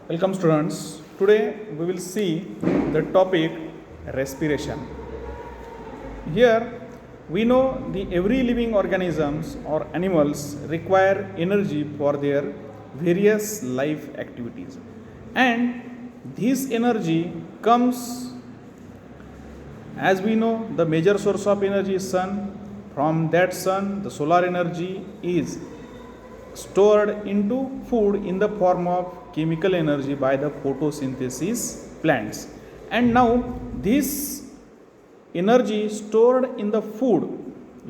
Welcome students. Today we will see the topic respiration. Here we know the every living organisms or animals require energy for their various life activities, and this energy comes, as we know, the major source of energy is sun. From that sun the solar energy is stored into food in the form of chemical energy by the photosynthesis plants. And now this energy stored in the food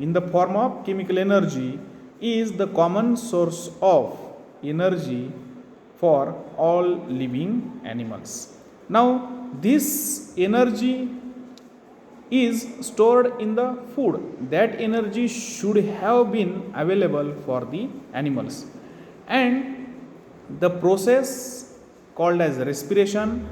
in the form of chemical energy is the common source of energy for all living animals. Now this energy is stored in the food. That energy should have been available for the animals, and the process called as respiration,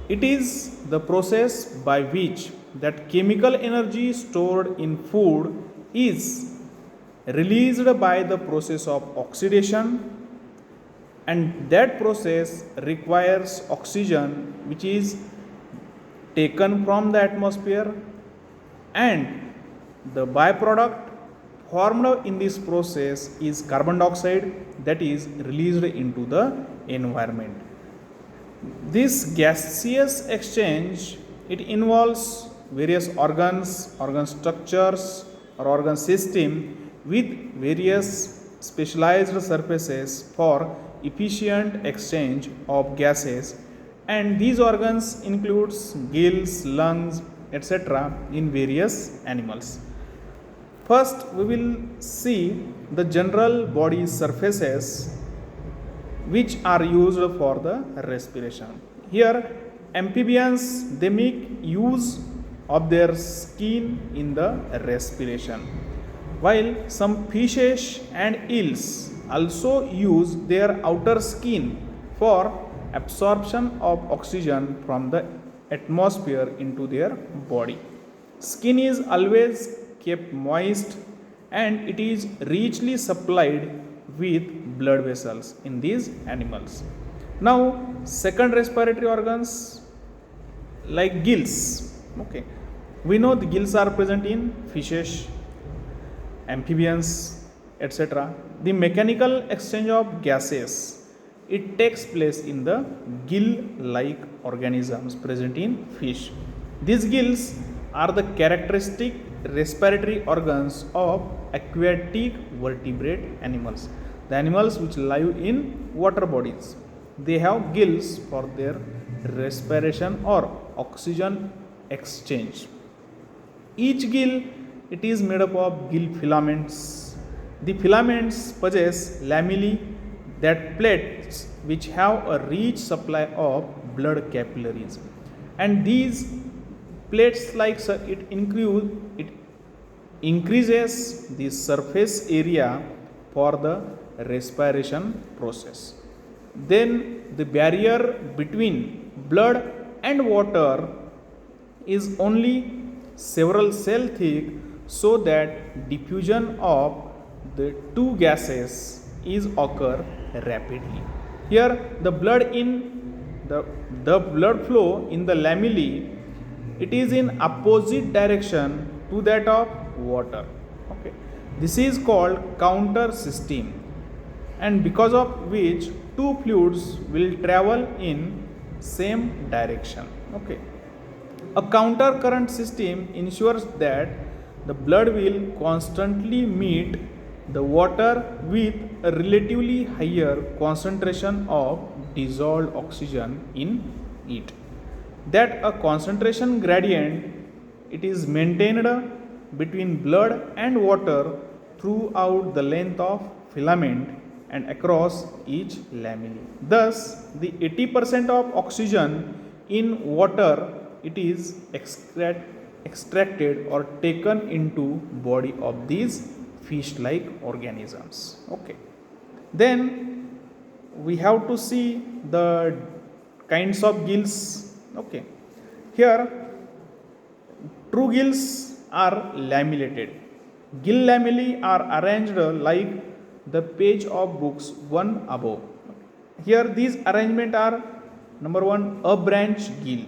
it is the process by which that chemical energy stored in food is released by the process of oxidation, and that process requires oxygen which is taken from the atmosphere, and the byproduct formed in this process is carbon dioxide that is released into the environment. This gaseous exchange, it involves various organs, organ structures or organ system with various specialized surfaces for efficient exchange of gases, and these organs includes gills, lungs, etc. in various animals. First we will see the general body surfaces which are used for the respiration. Here amphibians, they make use of their skin in the respiration, while some fishes and eels also use their outer skin for absorption of oxygen from the atmosphere into their body. Skin is always kept moist and it is richly supplied with blood vessels in these animals. Now second respiratory organs like gills. Okay, we know the gills are present in fishes, amphibians, etc. The mechanical exchange of gases, it takes place in the gill like organisms present in fish. These gills are the characteristic respiratory organs of aquatic vertebrate animals, the animals which live in water bodies. They have gills for their respiration or oxygen exchange. Each gill, it is made up of gill filaments. The filaments possess lamellae, that plates which have a rich supply of blood capillaries, and these plates like it increases the surface area for the respiration process. Then the barrier between blood and water is only several cell thick, so that diffusion of the two gases is occur rapidly. Here the blood in the blood flow in the lamellae, it is in opposite direction to that of water. Okay, this is called counter system, and because of which two fluids will travel in same direction. Okay, a counter current system ensures that the blood will constantly meet the water with a relatively higher concentration of dissolved oxygen in it. That a concentration gradient, it is maintained between blood and water throughout the length of filament and across each lamellae. Thus the 80% of oxygen in water, it is extracted or taken into body of these fish like organisms. Okay, then we have to see the kinds of gills. Okay, here true gills are lamellated. Gill lamellae are arranged like the page of books one above. Here these arrangement are: number one, a branch gill.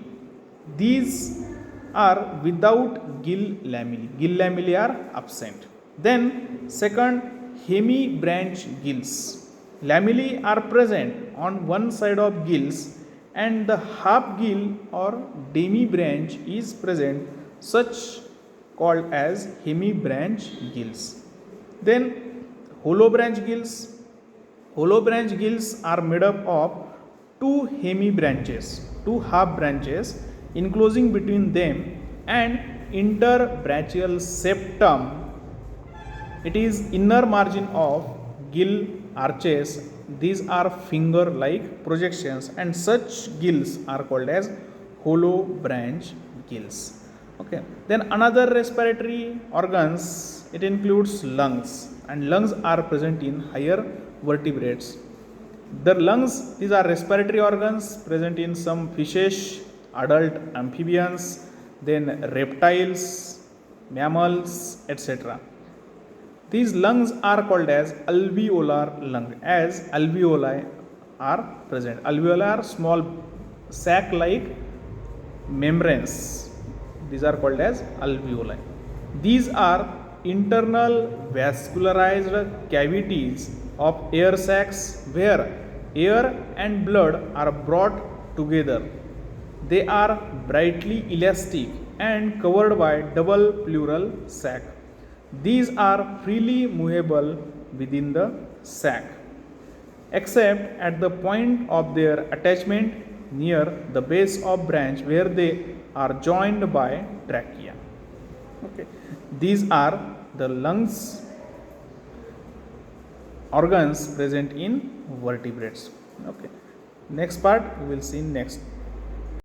These are without gill lamellae. Gill lamellae are absent. Then second, hemi branch gills. Lamellae are present on one side of gills and the half gill or demi branch is present, such called as hemi branch gills. Then hollow branch gills. Hollow branch gills are made up of two hemi branches, two half branches enclosing between them and interbranchial septum. It is inner margin of gill arches. These are finger like projections and such gills are called as hollow branch gills. Okay. Then another respiratory organs, it includes lungs, and lungs are present in higher vertebrates. The lungs, these are respiratory organs present in some fishes, adult amphibians, then reptiles, mammals, etc. These lungs are called as alveolar lung, as alveoli are present. Alveoli are small sac-like membranes. These are called as alveoli. These are internal vascularized cavities of air sacs where air and blood are brought together. They are brightly elastic and covered by double pleural sac. These are freely movable within the sac, except at the point of their attachment near the base of branch where they are joined by trachea. Okay. These are the lungs organs present in vertebrates. Okay. Next part we will see next